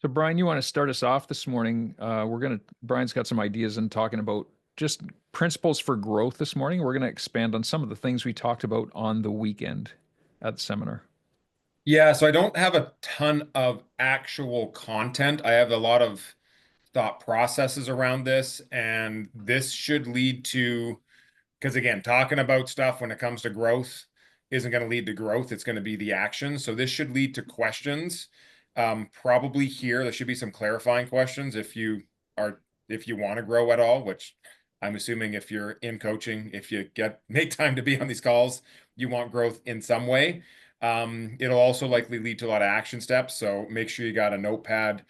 So Brian, you want to start us off this morning? Brian's got some ideas in talking about just principles for growth this morning. We're going to expand on some of the things we talked about on the weekend at the seminar. Yeah, so I don't have a ton of actual content. I have a lot of thought processes around this, and this should lead to, because again, talking about stuff when it comes to growth isn't going to lead to growth. It's going to be the action. So this should lead to questions. Probably here, there should be some clarifying questions are, if you want to grow at all, which I'm assuming if you're in coaching, if you make time to be on these calls, you want growth in some way. It'll also likely lead to a lot of action steps. So make sure you got a notepad.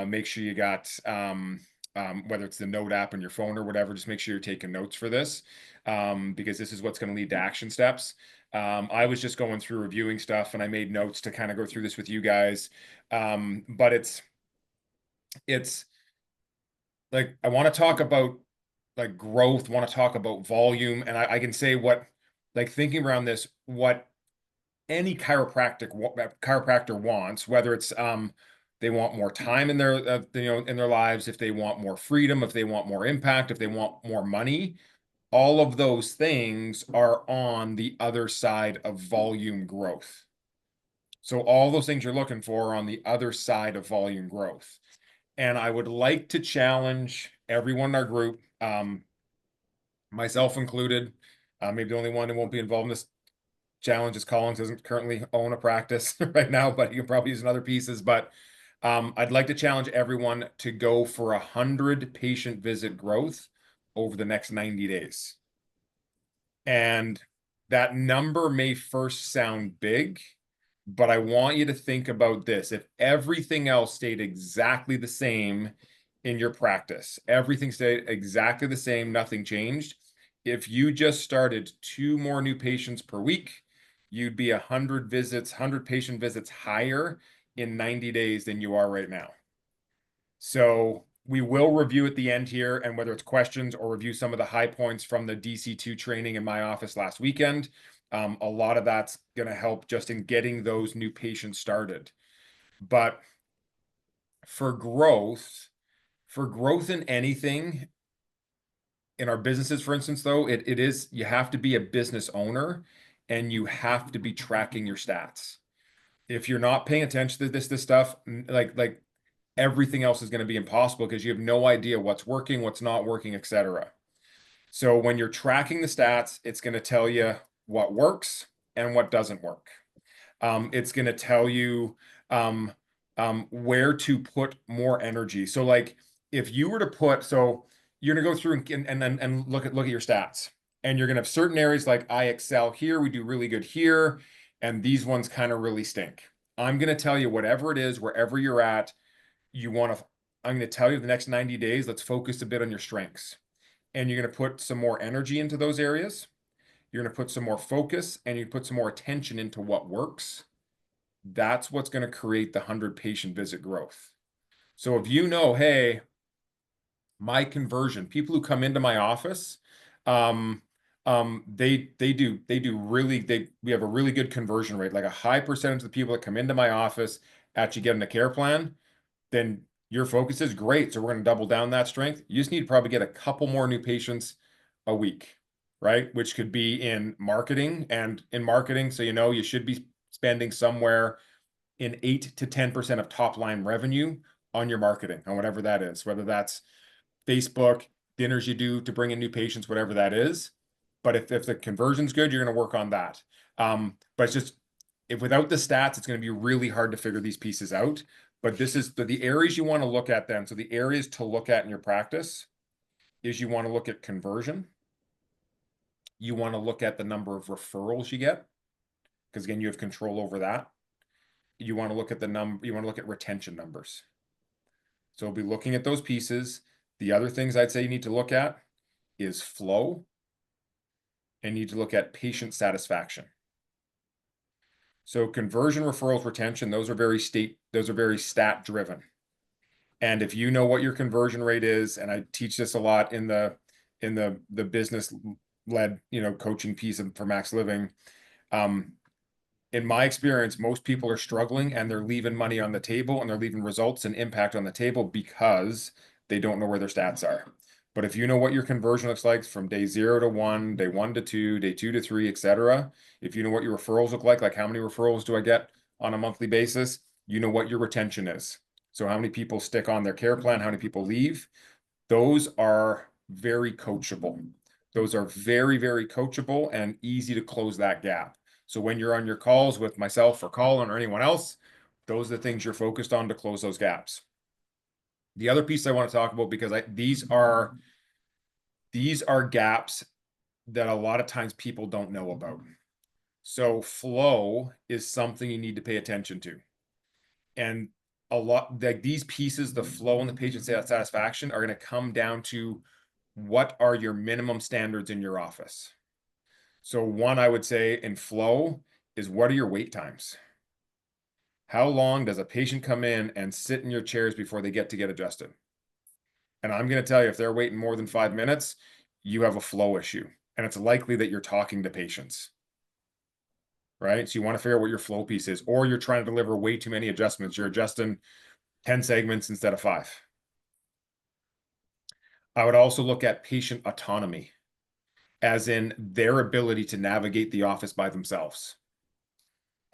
Make sure you got whether it's the note app on your phone or whatever, just make sure you're taking notes for this, because this is what's going to lead to action steps. I was just going through reviewing stuff and I made notes to kind of go through this with you guys. But it's like I want to talk about like growth, want to talk about volume, and I can say what, like thinking around this, what any chiropractor wants, whether it's they want more time in their in their lives, if they want more freedom, if they want more impact, if they want more money, all of those things are on the other side of volume growth. So all those things you're looking for are on the other side of volume growth. And I would like to challenge everyone in our group, myself included. Maybe the only one who won't be involved in this challenge is Collins, doesn't currently own a practice right now, but he can probably use in other pieces. But I'd like to challenge everyone to go for 100 patient visit growth over the next 90 days. And that number may first sound big, but I want you to think about this. If everything else stayed exactly the same in your practice, everything stayed exactly the same, nothing changed. If you just started 2 more new patients per week, you'd be 100 visits, 100 patient visits higher in 90 days than you are right now. So we will review at the end here, and whether it's questions or review some of the high points from the DC2 training in my office last weekend. A lot of that's going to help just in getting those new patients started. But for growth, for growth in anything, in our businesses, for instance, though, it is, you have to be a business owner and you have to be tracking your stats. If you're not paying attention to this stuff, like everything else is going to be impossible because you have no idea what's working, what's not working, etc. So when you're tracking the stats, it's going to tell you what works and what doesn't work. It's going to tell you where to put more energy. So like if you were to put, so you're going to go through and look at your stats, and you're going to have certain areas like I excel here, we do really good here, and these ones kind of really stink. I'm going to tell you whatever it is, wherever you're at, you want to, I'm going to tell you the next 90 days, let's focus a bit on your strengths. And you're going to put some more energy into those areas. You're going to put some more focus and you put some more attention into what works. That's what's going to create the 100 patient visit growth. So if you know, hey, my conversion, people who come into my office, they do really, we have a really good conversion rate, like a high percentage of the people that come into my office actually get in a care plan, then your focus is great. So we're going to double down that strength. You just need to probably get a couple more new patients a week, right? Which could be in marketing, and in marketing. So, you should be spending somewhere in 8 to 10% of top line revenue on your marketing, on whatever that is, whether that's Facebook, dinners you do to bring in new patients, whatever that is. But if the conversion's good, you're going to work on that. But it's just, if without the stats, it's going to be really hard to figure these pieces out. But this is the areas you want to look at then. So the areas to look at in your practice is you want to look at conversion. You want to look at the number of referrals you get, because again, you have control over that. You want to look at you want to look at retention numbers. So we'll be looking at those pieces. The other things I'd say you need to look at is flow, and you need to look at patient satisfaction. So conversion, referrals, retention, those are very stat driven. And if you know what your conversion rate is, and I teach this a lot in the business led, coaching piece for Max Living, in my experience, most people are struggling and they're leaving money on the table and they're leaving results and impact on the table because they don't know where their stats are. But if you know what your conversion looks like from day 0 to 1, day 1 to 2, day 2 to 3, etc., if you know what your referrals look like how many referrals do I get on a monthly basis, you know what your retention is. So how many people stick on their care plan, how many people leave, those are very coachable. Those are very, very coachable and easy to close that gap. So when you're on your calls with myself or Colin or anyone else, those are the things you're focused on to close those gaps. The other piece I want to talk about, because these are gaps that a lot of times people don't know about. So flow is something you need to pay attention to. And a lot like these pieces, the flow and the patient satisfaction are going to come down to what are your minimum standards in your office. So one I would say in flow is what are your wait times? How long does a patient come in and sit in your chairs before they get adjusted? And I'm going to tell you, if they're waiting more than 5 minutes, you have a flow issue. And it's likely that you're talking to patients, right? So you want to figure out what your flow piece is, or you're trying to deliver way too many adjustments. You're adjusting 10 segments instead of 5. I would also look at patient autonomy, as in their ability to navigate the office by themselves.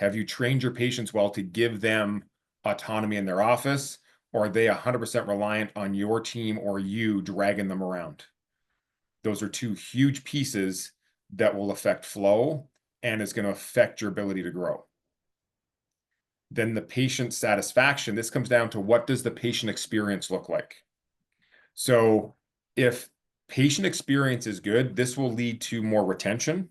Have you trained your patients well to give them autonomy in their office, or are they 100% reliant on your team or you dragging them around? Those are two huge pieces that will affect flow and is going to affect your ability to grow. Then the patient satisfaction, this comes down to what does the patient experience look like? So if patient experience is good, this will lead to more retention,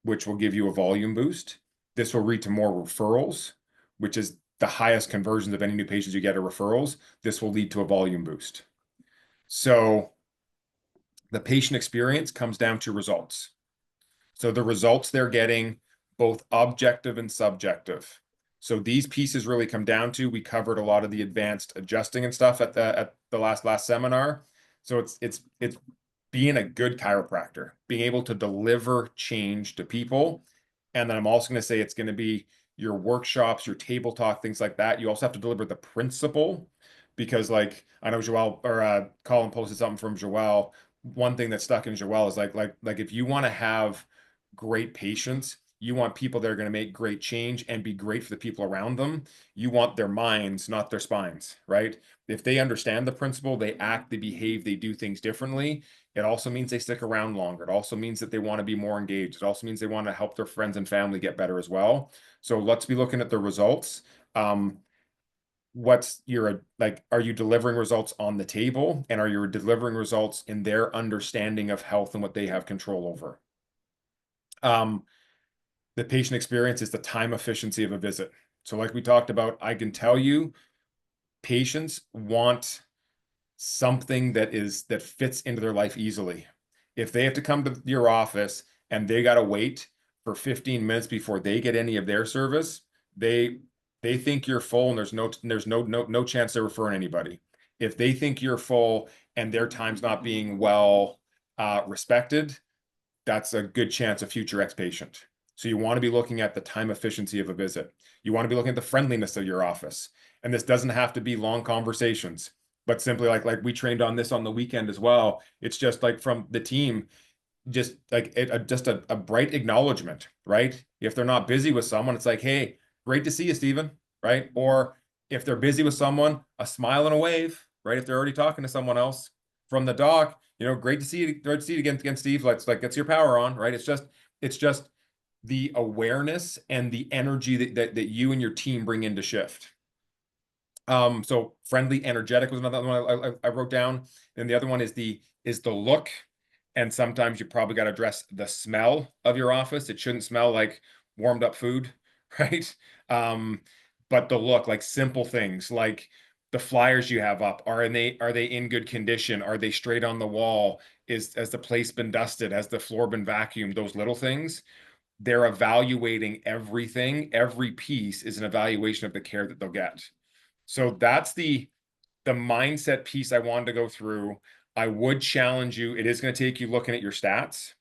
which will give you a volume boost. This will lead to more referrals, which is the highest conversions of any new patients you get are referrals. This will lead to a volume boost. So the patient experience comes down to results. So the results they're getting, both objective and subjective. So these pieces really come down to, we covered a lot of the advanced adjusting and stuff at the last seminar. So it's being a good chiropractor, being able to deliver change to people. And then I'm also going to say it's going to be your workshops, your table talk, things like that. You also have to deliver the principle, because like I know Joelle or Colin posted something from Joelle. One thing that stuck in Joelle is like if you want to have great patients, you want people that are going to make great change and be great for the people around them. You want their minds, not their spines, right? If they understand the principle, they act, they behave, they do things differently. It also means they stick around longer. It also means that they want to be more engaged. It also means they want to help their friends and family get better as well. So let's be looking at the results. What's your like, are you delivering results on the table, and are you delivering results in their understanding of health and what they have control over? The patient experience is the time efficiency of a visit. So like we talked about, I can tell you patients want something that fits into their life easily. If they have to come to your office and they got to wait for 15 minutes before they get any of their service, they think you're full and there's no chance they're referring anybody. If they think you're full and their time's not being well respected, that's a good chance of future ex-patient. So you want to be looking at the time efficiency of a visit. You want to be looking at the friendliness of your office. And this doesn't have to be long conversations, but simply like we trained on this on the weekend as well. It's just like from the team, just like just a bright acknowledgement, right? If they're not busy with someone, it's like, hey, great to see you, Stephen, right? Or if they're busy with someone, a smile and a wave, right? If they're already talking to someone else from the doc, great to see you, great to see you again, Steve. Let's like get your power on, right? It's just the awareness and the energy that you and your team bring into shift. So friendly, energetic was another one I wrote down. And the other one is the look. And sometimes you probably got to address the smell of your office. It shouldn't smell like warmed up food, right? But the look, like simple things like the flyers you have up, are they in good condition? Are they straight on the wall? Has the place been dusted? Has the floor been vacuumed? Those little things. They're evaluating everything. Every piece is an evaluation of the care that they'll get. So that's the mindset piece I wanted to go through. I would challenge you. It is going to take you looking at your stats,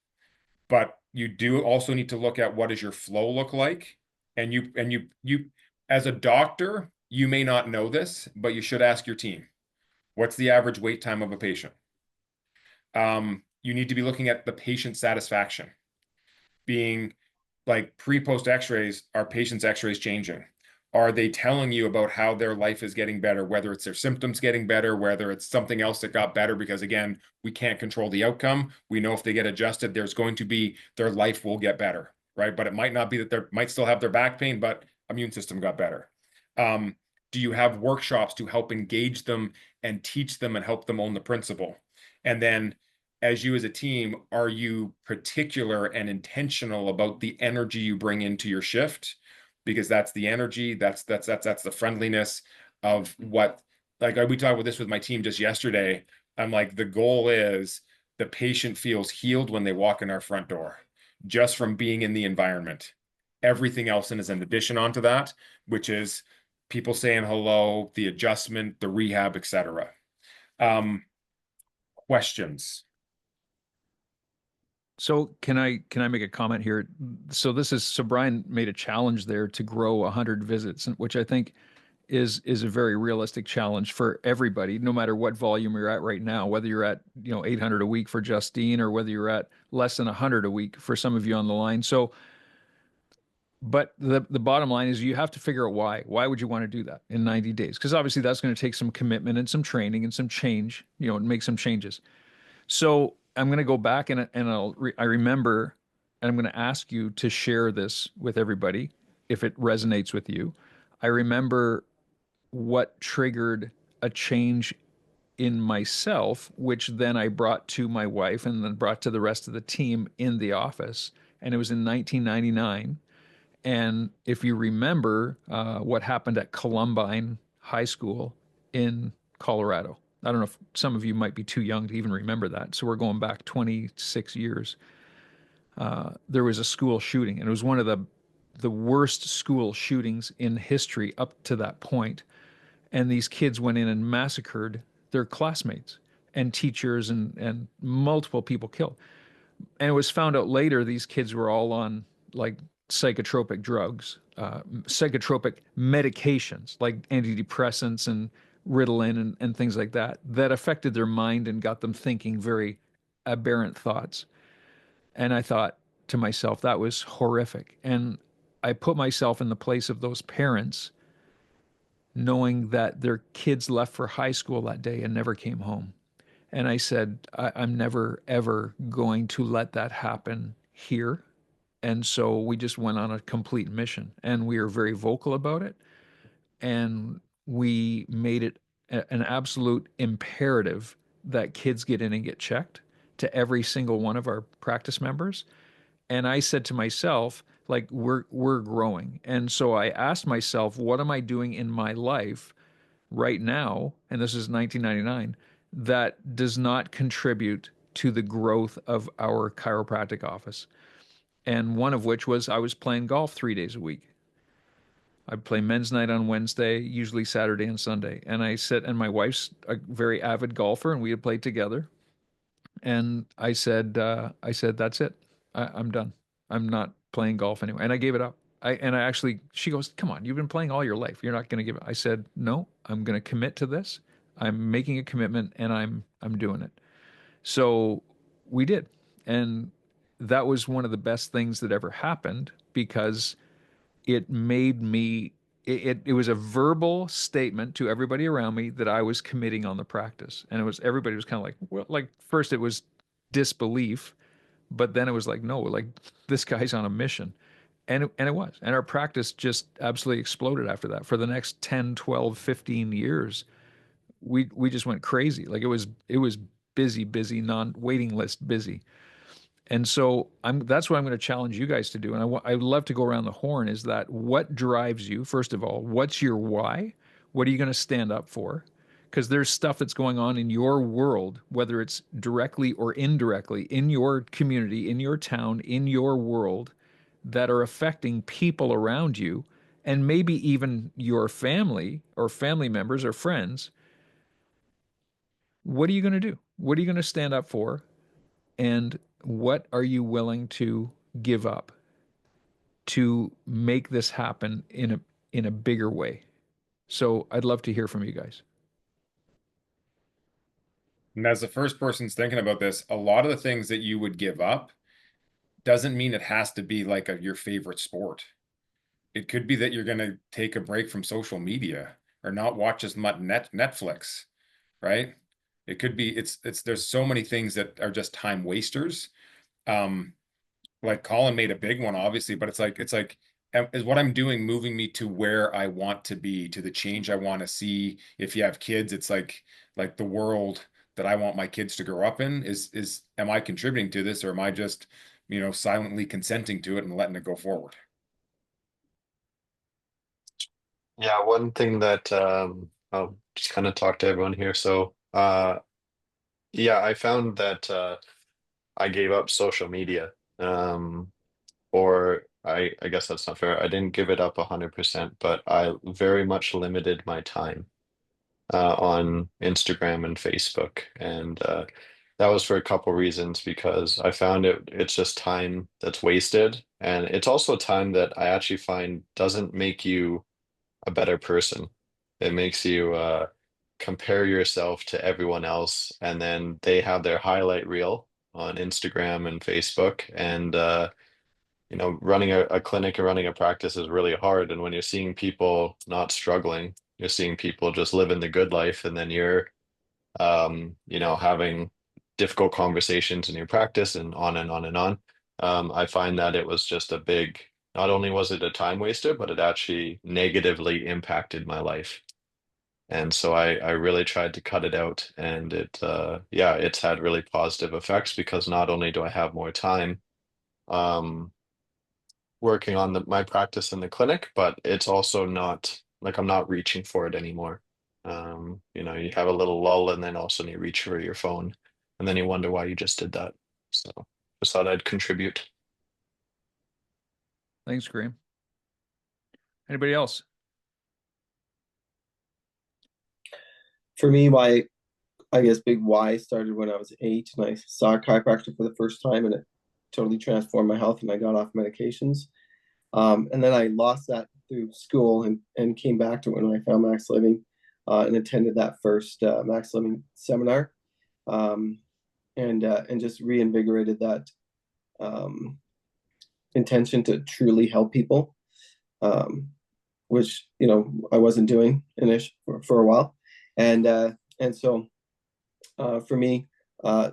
but you do also need to look at what does your flow look like, And you as a doctor, you may not know this, but you should ask your team, what's the average wait time of a patient? You need to be looking at the patient satisfaction, being like pre-post x-rays, are patients' x-rays changing? Are they telling you about how their life is getting better, whether it's their symptoms getting better, whether it's something else that got better? Because again, we can't control the outcome. We know if they get adjusted, there's going to be their life will get better, right? But it might not be that they might still have their back pain, but immune system got better. Um, do you have workshops to help engage them and teach them and help them own the principle? And then as you as a team, are you particular and intentional about the energy you bring into your shift? Because that's the energy, that's the friendliness of what, like we talked about this with my team just yesterday. I'm like, the goal is the patient feels healed when they walk in our front door, just from being in the environment. Everything else is an addition onto that, which is people saying hello, the adjustment, the rehab, etc. Um, Questions. So can I make a comment here? So Brian made a challenge there to grow 100 visits, which I think is a very realistic challenge for everybody, no matter what volume you're at right now, whether you're at 800 a week for Justine or whether you're at less than 100 a week for some of you on the line. So, but the bottom line is you have to figure out why. Why would you want to do that in 90 days? Because obviously that's going to take some commitment and some training and some change, and make some changes. So I'm going to go back and I remember, and I'm going to ask you to share this with everybody if it resonates with you. I remember what triggered a change in myself, which then I brought to my wife and then brought to the rest of the team in the office. And it was in 1999. And if you remember what happened at Columbine High School in Colorado, I don't know if some of you might be too young to even remember that. So we're going back 26 years. There was a school shooting, and it was one of the worst school shootings in history up to that point. And these kids went in and massacred their classmates and teachers and multiple people killed. And it was found out later these kids were all on like psychotropic drugs, psychotropic medications like antidepressants and Ritalin and things like that that affected their mind and got them thinking very aberrant thoughts. And I thought to myself, that was horrific. And I put myself in the place of those parents, knowing that their kids left for high school that day and never came home. And I said, I'm never, ever going to let that happen here. And so we just went on a complete mission and we were very vocal about it. And we made it an absolute imperative that kids get in and get checked to every single one of our practice members. And I said to myself, like, we're growing. And so I asked myself, what am I doing in my life right now, and this is 1999, that does not contribute to the growth of our chiropractic office? And one of which was I was playing golf 3 days a week. I'd play men's night on Wednesday, usually Saturday and Sunday. And and my wife's a very avid golfer, and we had played together. And I said, that's it. I'm done. I'm not playing golf anymore. And I gave it up. She goes, come on, you've been playing all your life. You're not going to give it. I said, no, I'm going to commit to this. I'm making a commitment and I'm doing it. So we did. And that was one of the best things that ever happened because it made me it was a verbal statement to everybody around me that I was committing on the practice. And it was everybody was kind of like, well, like first it was disbelief, but then it was like, no, like this guy's on a mission. And it was. And our practice just absolutely exploded after that. For the next 10, 12, 15 years, we just went crazy. Like it was busy, busy, non waiting list busy. And so that's what I'm going to challenge you guys to do. And I'd love to go around the horn is that what drives you, first of all, what's your why? What are you going to stand up for? Because there's stuff that's going on in your world, whether it's directly or indirectly in your community, in your town, in your world, that are affecting people around you and maybe even your family or family members or friends. What are you going to do? What are you going to stand up for? And what are you willing to give up? to make this happen in a bigger way. So I'd love to hear from you guys. And as the first person's thinking about this, a lot of the things that you would give up doesn't mean it has to be like your favorite sport. It could be that you're going to take a break from social media or not watch as much Netflix, right? It could be there's so many things that are just time wasters. Um, like Colin made a big one, obviously, but it's like is what I'm doing moving me to where I want to be, to the change I want to see. If you have kids, it's like the world that I want my kids to grow up in is am I contributing to this, or am I just, silently consenting to it and letting it go forward? Yeah, one thing that I'll just kind of talk to everyone here. So, yeah, I found that I gave up social media. Or I guess that's not fair. I didn't give it up 100%, but I very much limited my time on Instagram and Facebook. And that was for a couple reasons because I found it's just time that's wasted. And it's also time that I actually find doesn't make you a better person. It makes you compare yourself to everyone else, and then they have their highlight reel on Instagram and Facebook. And running a clinic and running a practice is really hard. And when you're seeing people not struggling, you're seeing people just living the good life, and then you're having difficult conversations in your practice and on and on and on. I find that it was just not only was it a time waster, but it actually negatively impacted my life. And so I really tried to cut it out, and yeah, it's had really positive effects because not only do I have more time, um, working on my practice in the clinic, but it's also not like I'm not reaching for it anymore. You have a little lull and then also you reach for your phone and then you wonder why you just did that. So just thought I'd contribute. Thanks, Graham. Anybody else? For me, my I guess big why started when I was 8 and I saw a chiropractor for the first time, and it totally transformed my health and I got off medications. And then I lost that through school and came back to it when I found Max Living, and attended that first Max Living seminar, um, and just reinvigorated that um, intention to truly help people, um, which I wasn't doing for a while, and so for me,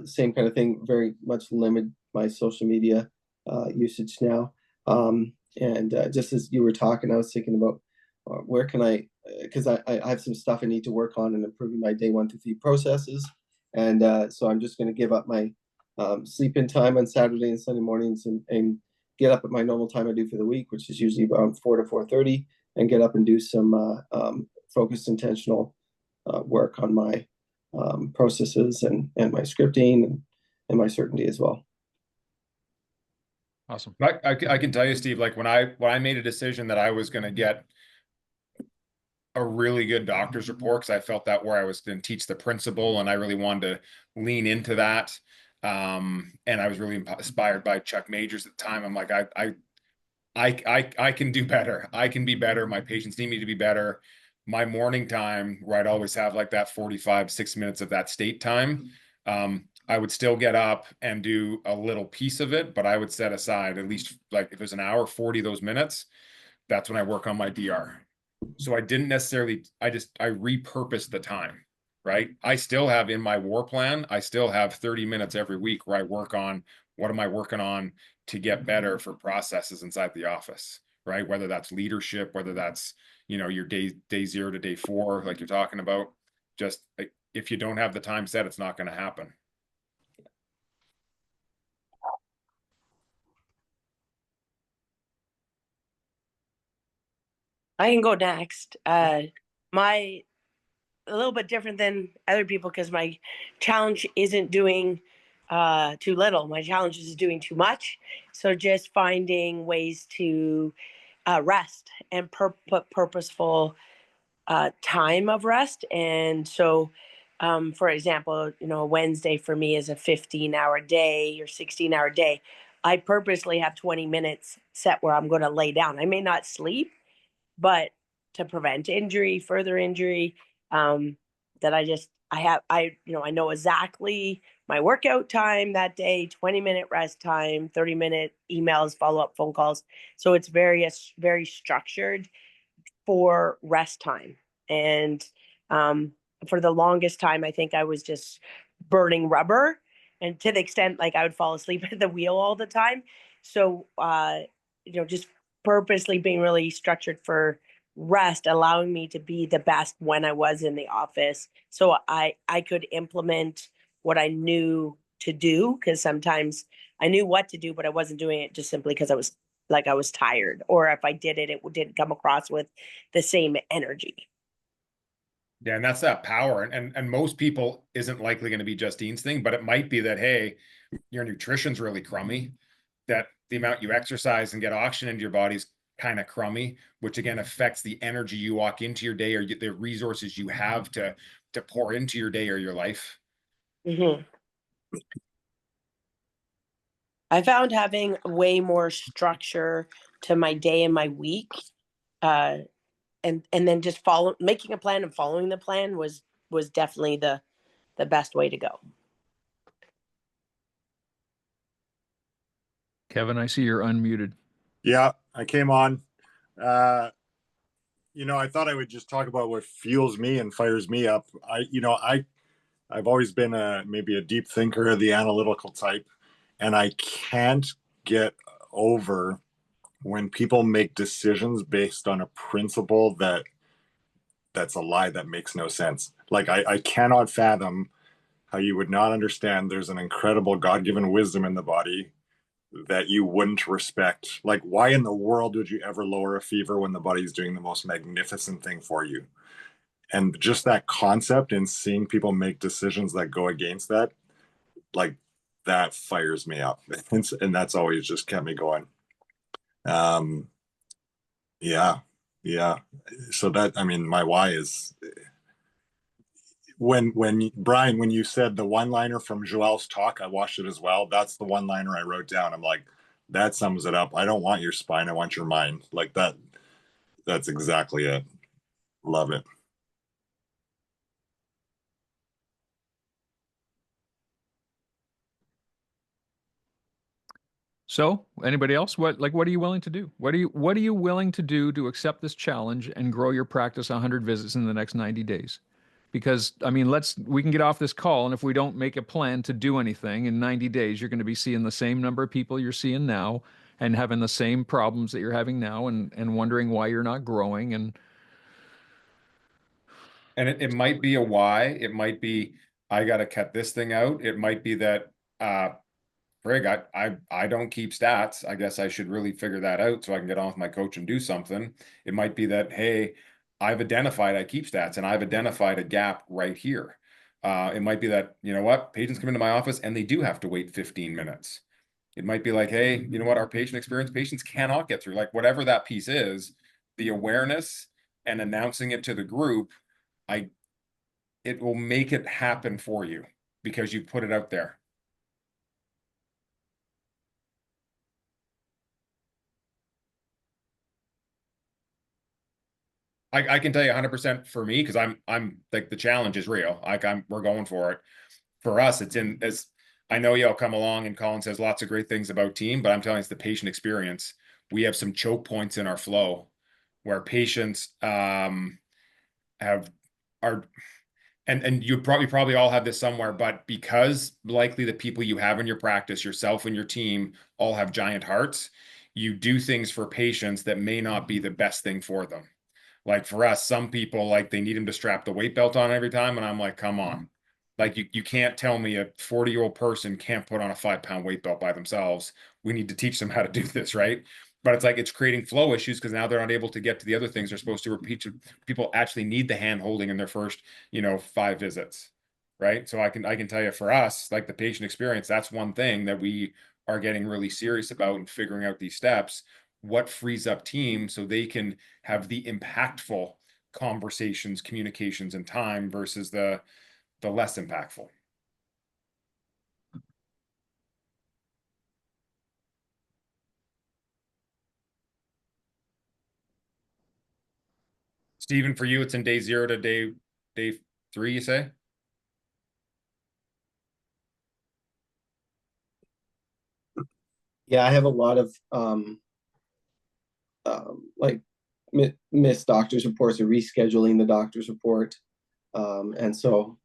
same kind of thing. Very much limit my social media usage now. And just as you were talking, I was thinking about where can because I have some stuff I need to work on and improving my day 1 to 3 processes. And so I'm just going to give up my sleep in time on Saturday and Sunday mornings and get up at my normal time I do for the week, which is usually around 4 to 4:30, and get up and do some focused, intentional work on my processes and my scripting and my certainty as well. Awesome. I can tell you, Steve, like when I made a decision that I was going to get a really good doctor's report, because I felt that where I was going to teach the principle and I really wanted to lean into that. And I was really inspired by Chuck Majors at the time. I'm like, I can do better. I can be better. My patients need me to be better. My morning time, where I'd always have like that 45, 6 minutes of that state time. I would still get up and do a little piece of it, but I would set aside at least, like, if it was an hour, 40 of those minutes, that's when I work on my DR. So I didn't necessarily, I repurposed the time, right? I still have in my war plan, I still have 30 minutes every week where I work on what am I working on to get better for processes inside the office, right? Whether that's leadership, whether that's, your day 0 to day 4, like you're talking about. Just like, if you don't have the time set, it's not going to happen. I can go next. My a little bit different than other people because my challenge isn't doing too little. My challenge is doing too much. So just finding ways to rest and put purposeful time of rest. And so, for example, a Wednesday for me is a 15-hour day or 16-hour day. I purposely have 20 minutes set where I'm going to lay down. I may not sleep, but to prevent injury, further injury, that I know exactly my workout time that day, 20-minute rest time, 30-minute emails, follow-up phone calls. So it's very structured for rest time. And for the longest time, I think I was just burning rubber, and to the extent like I would fall asleep at the wheel all the time. So, just purposely being really structured for rest, allowing me to be the best when I was in the office. So I could implement what I knew to do, because sometimes I knew what to do, but I wasn't doing it just simply because I was tired, or if I did it, it didn't come across with the same energy. Yeah, and that's that power. And most people isn't likely going to be Justine's thing, but it might be that, hey, your nutrition's really crummy, that the amount you exercise and get oxygen into your body's kind of crummy, which again affects the energy you walk into your day, or the resources you have to pour into your day or your life. Mm-hmm. I found having way more structure to my day and my week, uh, and then just making a plan and following the plan was definitely the best way to go. Kevin, I see you're unmuted. Yeah, I came on. Uh, I thought I would just talk about what fuels me and fires me up. I've always been maybe a deep thinker, the analytical type, and I can't get over when people make decisions based on a principle that's a lie that makes no sense. Like I cannot fathom how you would not understand there's an incredible God-given wisdom in the body that you wouldn't respect. Like, why in the world would you ever lower a fever when the body's doing the most magnificent thing for you? And just that concept and seeing people make decisions that go against that, like, that fires me up. And that's always just kept me going. Um, yeah, yeah. So that, I mean, my why is when Brian, when you said the one liner from Joel's talk, I watched it as well. That's the one liner I wrote down. I'm like, that sums it up. I don't want your spine. I want your mind. Like that. That's exactly it. Love it. So, anybody else? What are you willing to do? What are you willing to do to accept this challenge and grow your practice 100 visits in the next 90 days? Because I mean, we can get off this call, and if we don't make a plan to do anything in 90 days, you're going to be seeing the same number of people you're seeing now and having the same problems that you're having now, and wondering why you're not growing. And it might be a why. It might be, I got to cut this thing out. It might be that, frig, I don't keep stats. I guess I should really figure that out so I can get on with my coach and do something. It might be that, hey, I've identified I keep stats and I've identified a gap right here. It might be that, you know what, patients come into my office and they do have to wait 15 minutes. It might be like, hey, you know what, our patient experience, patients cannot get through. Like whatever that piece is, the awareness and announcing it to the group, it will make it happen for you because you put it out there. I can tell you 100% for me, because I'm like, the challenge is real. Like we're going for it. For us, it's in as I know y'all come along and Colin says lots of great things about team, but I'm telling you, it's the patient experience. We have some choke points in our flow where patients have are and you probably all have this somewhere, but because likely the people you have in your practice, yourself and your team, all have giant hearts, you do things for patients that may not be the best thing for them. Like for us, some people, like, they need him to strap the weight belt on every time, and I'm like, come on. Like you can't tell me a 40-year-old person can't put on a 5-pound weight belt by themselves. We need to teach them how to do this, right? But it's like it's creating flow issues because now they're not able to get to the other things they're supposed to repeat. People actually need the hand holding in their first, 5 visits, right? So I can tell you, for us, like the patient experience, that's one thing that we are getting really serious about and figuring out these steps. What frees up team so they can have the impactful conversations, communications, and time versus the less impactful. Stephen, for you, it's in day 0 to day 3, you say? Yeah, I have a lot of like missed doctor's reports or rescheduling the doctor's report. And so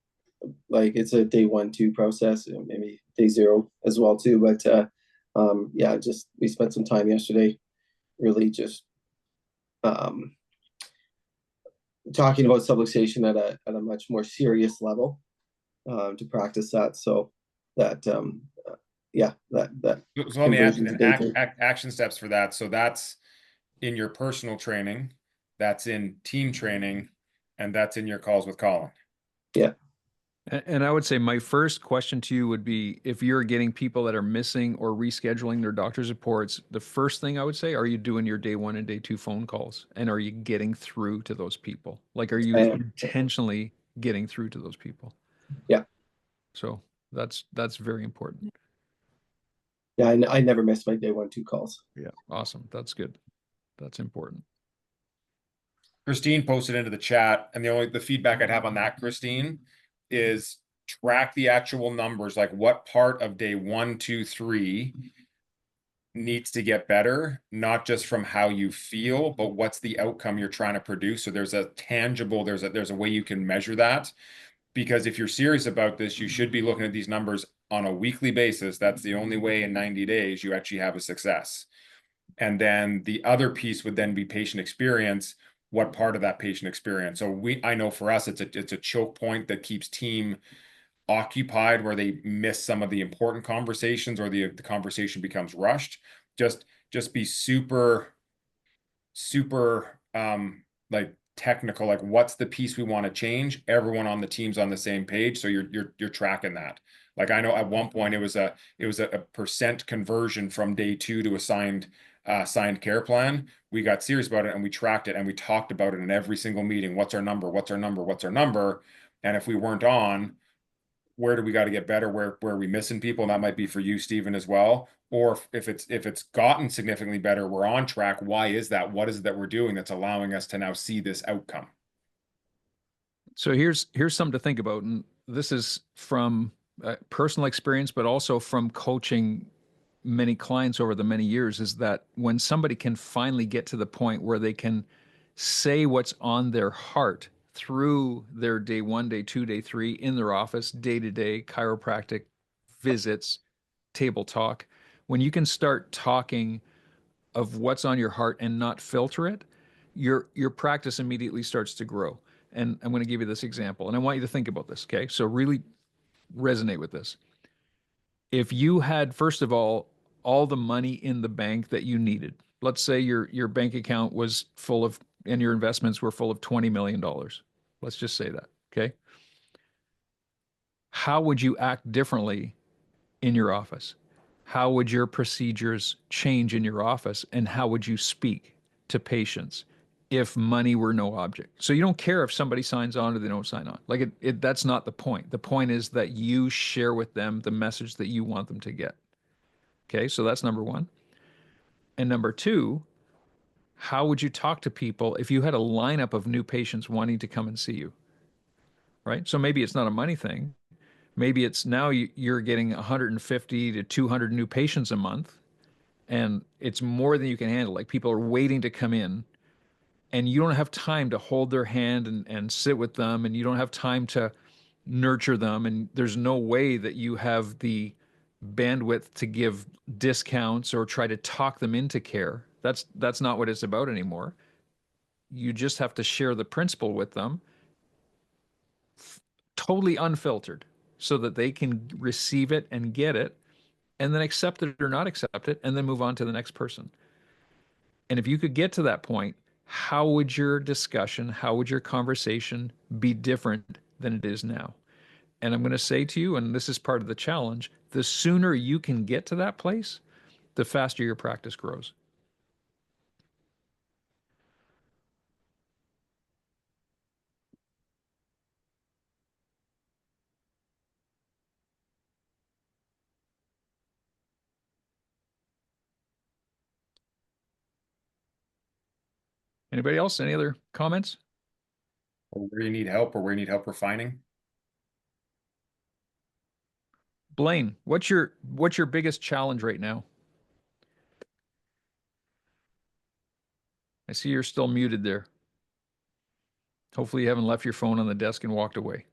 like it's a day 1, 2 process, and maybe day 0 as well too. But yeah, just we spent some time yesterday really just um, talking about subluxation at a much more serious level to practice that. So that yeah, that So let me ask you conversion to then, day 3. action steps for that. So that's in your personal training, that's in team training, and that's in your calls with Colin. Yeah. And I would say my first question to you would be if you're getting people that are missing or rescheduling their doctor's reports, the first thing I would say, are you doing your day 1 and day 2 phone calls? And are you getting through to those people? Like, are you I am. intentionally getting through to those people? Yeah. So that's very important. Yeah, I never miss my day 1, 2 calls. Yeah. Awesome. That's good. That's important. Christine posted into the chat, and the feedback I'd have on that, Christine, is track the actual numbers, like what part of day 1, 2, 3 needs to get better, not just from how you feel, but what's the outcome you're trying to produce. So there's a tangible, there's a way you can measure that. Because if you're serious about this, you should be looking at these numbers on a weekly basis. That's the only way in 90 days you actually have a success. And then the other piece would then be patient experience. What part of that patient experience? So I know for us, it's a choke point that keeps team occupied, where they miss some of the important conversations, or the conversation becomes rushed. Just be super like technical, like what's the piece we want to change. Everyone on the team's on the same page, so you're tracking that. Like I know at one point it was a percent conversion from day 2 to a signed care plan. We got serious about it and we tracked it and we talked about it in every single meeting. What's our number? What's our number? What's our number? And if we weren't on, where do we got to get better? Where are we missing people? And that might be for you, Stephen, as well. Or if it's gotten significantly better, we're on track. Why is that? What is it that we're doing that's allowing us to now see this outcome? So here's something to think about, and this is from personal experience, but also from coaching many clients over the many years, is that when somebody can finally get to the point where they can say what's on their heart through their day 1, day 2, day 3 in their office, day to day chiropractic visits, table talk, when you can start talking of what's on your heart and not filter it, your practice immediately starts to grow. And I'm going to give you this example, and I want you to think about this, okay? So really resonate with this. If you had, first of all the money in the bank that you needed, let's say your bank account was full of, and your investments were full of $20 million. Let's just say that, okay? How would you act differently in your office? How would your procedures change in your office? And how would you speak to patients if money were no object? So you don't care if somebody signs on or they don't sign on. Like that's not the point. The point is that you share with them the message that you want them to get. Okay, so that's number one. And number two, how would you talk to people if you had a lineup of new patients wanting to come and see you? Right? So maybe it's not a money thing. Maybe it's now you're getting 150 to 200 new patients a month, and it's more than you can handle. Like people are waiting to come in, and you don't have time to hold their hand and sit with them, and you don't have time to nurture them. And there's no way that you have the bandwidth to give discounts or try to talk them into care. That's not what it's about anymore. You just have to share the principle with them, totally unfiltered, so that they can receive it and get it, and then accept it or not accept it, and then move on to the next person. And if you could get to that point, how would your discussion, how would your conversation be different than it is now? And I'm going to say to you, and this is part of the challenge, the sooner you can get to that place, the faster your practice grows. Anybody else? Any other comments? or where you need help or where you need help refining. Blaine, what's your biggest challenge right now? I see you're still muted there. Hopefully you haven't left your phone on the desk and walked away.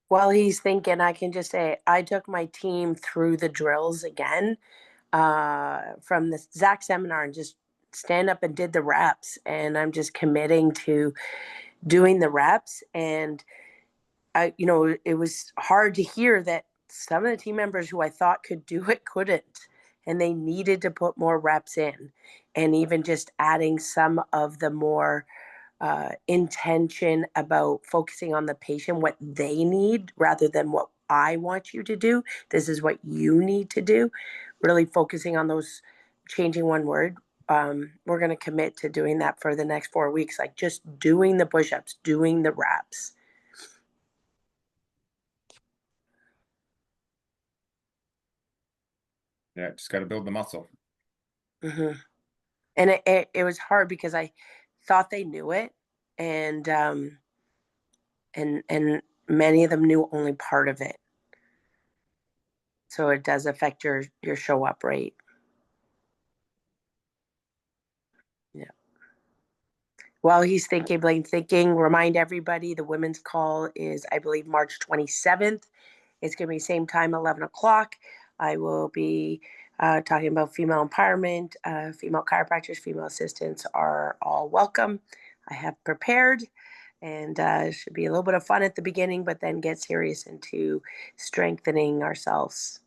While he's thinking, I can just say I took my team through the drills again from the Zach seminar and just stand up and did the reps. And I'm just committing to doing the reps. And it was hard to hear that some of the team members who I thought could do it couldn't. And they needed to put more reps in. And even just adding some of the more intention about focusing on the patient, what they need, rather than what I want you to do. This is what you need to do. Really focusing on those, changing one word. We're going to commit to doing that for the next 4 weeks, like just doing the push ups, doing the reps. Yeah, just got to build the muscle. Mm-hmm. And it was hard because I thought they knew it, and and many of them knew only part of it. So it does affect your show up rate. Yeah. While he's thinking, Blaine's thinking, remind everybody the women's call is, I believe, March 27th. It's going to be same time, 11 o'clock. I will be talking about female empowerment. Female chiropractors, female assistants are all welcome. I have prepared, and it should be a little bit of fun at the beginning, but then get serious into strengthening ourselves.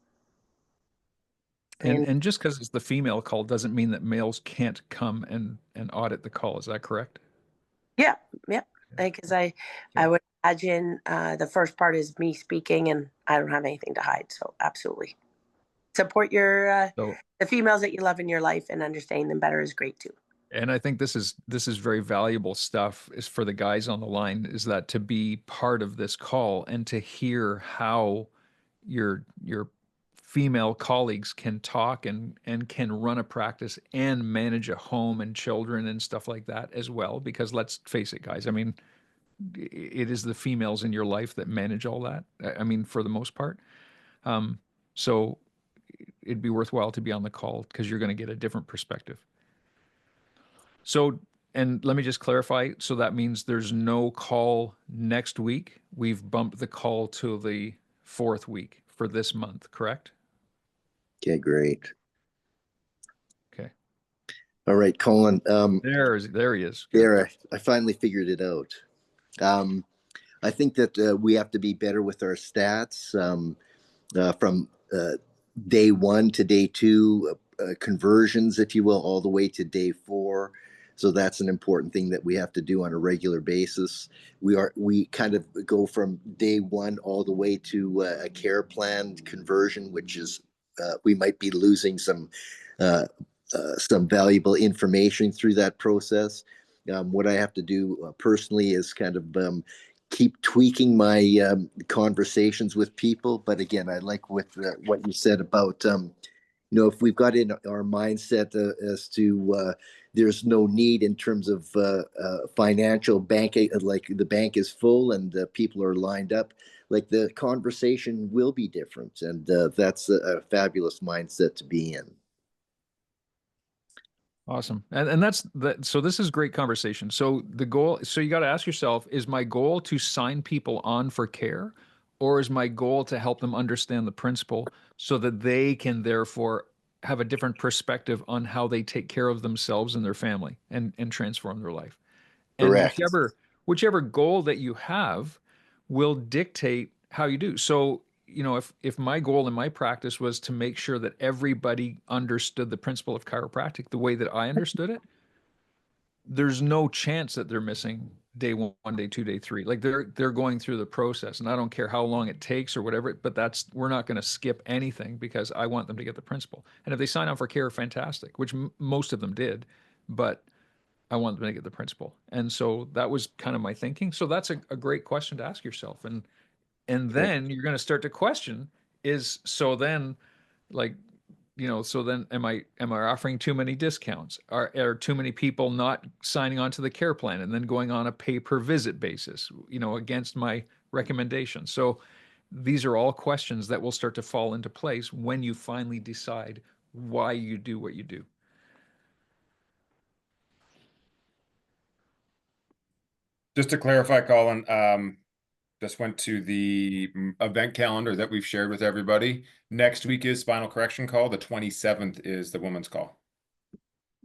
And just because it's the female call doesn't mean that males can't come and audit the call. Is that correct? Yeah, yeah. Yeah. Because I would imagine the first part is me speaking, and I don't have anything to hide. So absolutely, support So, the females that you love in your life, and understanding them better is great too. and I think this is very valuable stuff is for the guys on the line, is that to be part of this call and to hear how your female colleagues can talk and can run a practice and manage a home and children and stuff like that as well. Because let's face it, guys, I mean, it is the females in your life that manage all that. I mean, for the most part. So it'd be worthwhile to be on the call because you're going to get a different perspective. So, and let me just clarify. So that means there's no call next week. We've bumped the call to the fourth week for this month, correct? Okay, great. Okay. All right, Colin. There he is. Good. There, I finally figured it out. I think that we have to be better with our stats from day 1 to day 2, conversions, if you will, all the way to day 4. So that's an important thing that we have to do on a regular basis. We kind of go from day 1 all the way to a care plan conversion, which is we might be losing some valuable information through that process. What I have to do personally is kind of keep tweaking my conversations with people. But again, I like what you said about if we've got in our mindset as to there's no need in terms of financial bank, like the bank is full and people are lined up, like the conversation will be different, and that's a fabulous mindset to be in. Awesome. And that's that. So this is great conversation. So the goal, so you got to ask yourself, is my goal to sign people on for care, or is my goal to help them understand the principle so that they can therefore have a different perspective on how they take care of themselves and their family and transform their life? And Correct. whichever goal that you have will dictate how you do. So, if my goal in my practice was to make sure that everybody understood the principle of chiropractic the way that I understood it, there's no chance that they're missing day 1, day 2, day 3. Like they're going through the process, and I don't care how long it takes or whatever, but we're not going to skip anything because I want them to get the principle. And if they sign on for care, fantastic, which most of them did, but I want them to get the principle. And so that was kind of my thinking. So that's a great question to ask yourself. And then you're going to start to question is, so then, like, you know, so then am I offering too many discounts? Are too many people not signing on to the care plan and then going on a pay per visit basis, you know, against my recommendation? So these are all questions that will start to fall into place when you finally decide why you do what you do. Just to clarify, Colin, just went to the event calendar that we've shared with everybody. Next week is spinal correction call. The 27th is the women's call.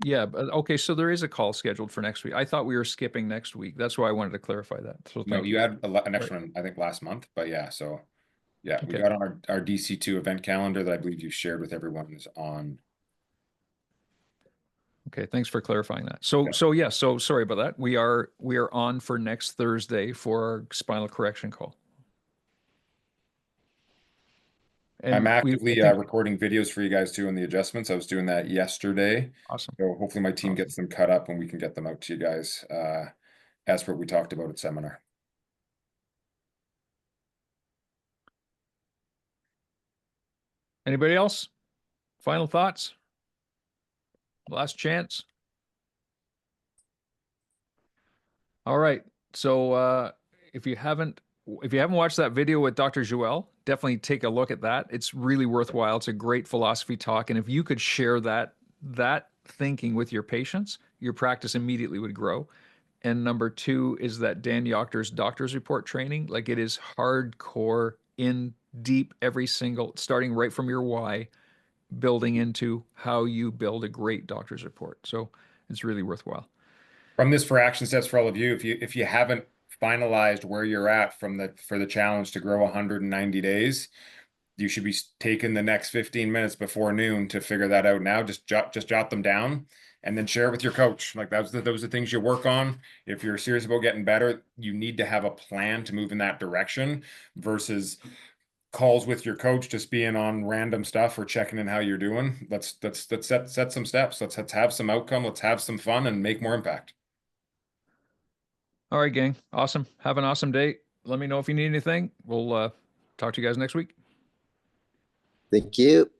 Yeah, but okay, so there is a call scheduled for next week. I thought we were skipping next week. That's why I wanted to clarify that. So No, thank you you. had an extra one, I think, last month, but yeah, so yeah, we Okay. got on our DC2 event calendar that I believe you shared with everyone is on. Okay, thanks for clarifying that. So, Yeah. so sorry about that. We are on for next Thursday for our spinal correction call. I'm And I actively think recording videos for you guys too on the adjustments. I was doing that yesterday. awesome. So hopefully my team Awesome. gets them cut up and we can get them out to you guys as per what we talked about at seminar. Anybody else? Final thoughts? Last chance. All right. So if you haven't watched that video with Dr. Joel, definitely take a look at that. It's really worthwhile. It's a great philosophy talk. And if you could share that thinking with your patients, your practice immediately would grow. And number two is that Dan Yachter's doctor's report training. Like, it is hardcore, in deep, every single, starting right from your why, building into how you build a great doctor's report. So it's really worthwhile. From this for action steps for all of you, if you haven't finalized where you're at from for the challenge to grow 190 days, you should be taking the next 15 minutes before noon to figure that out now. Just jot them down and then share it with your coach. Like those are the things you work on. If you're serious about getting better, you need to have a plan to move in that direction versus calls with your coach just being on random stuff or checking in how you're doing. Let's set some steps. Let's have some outcome. Let's have some fun and make more impact. All right, gang. Awesome. Have an awesome day. Let me know if you need anything. We'll talk to you guys next week. Thank you.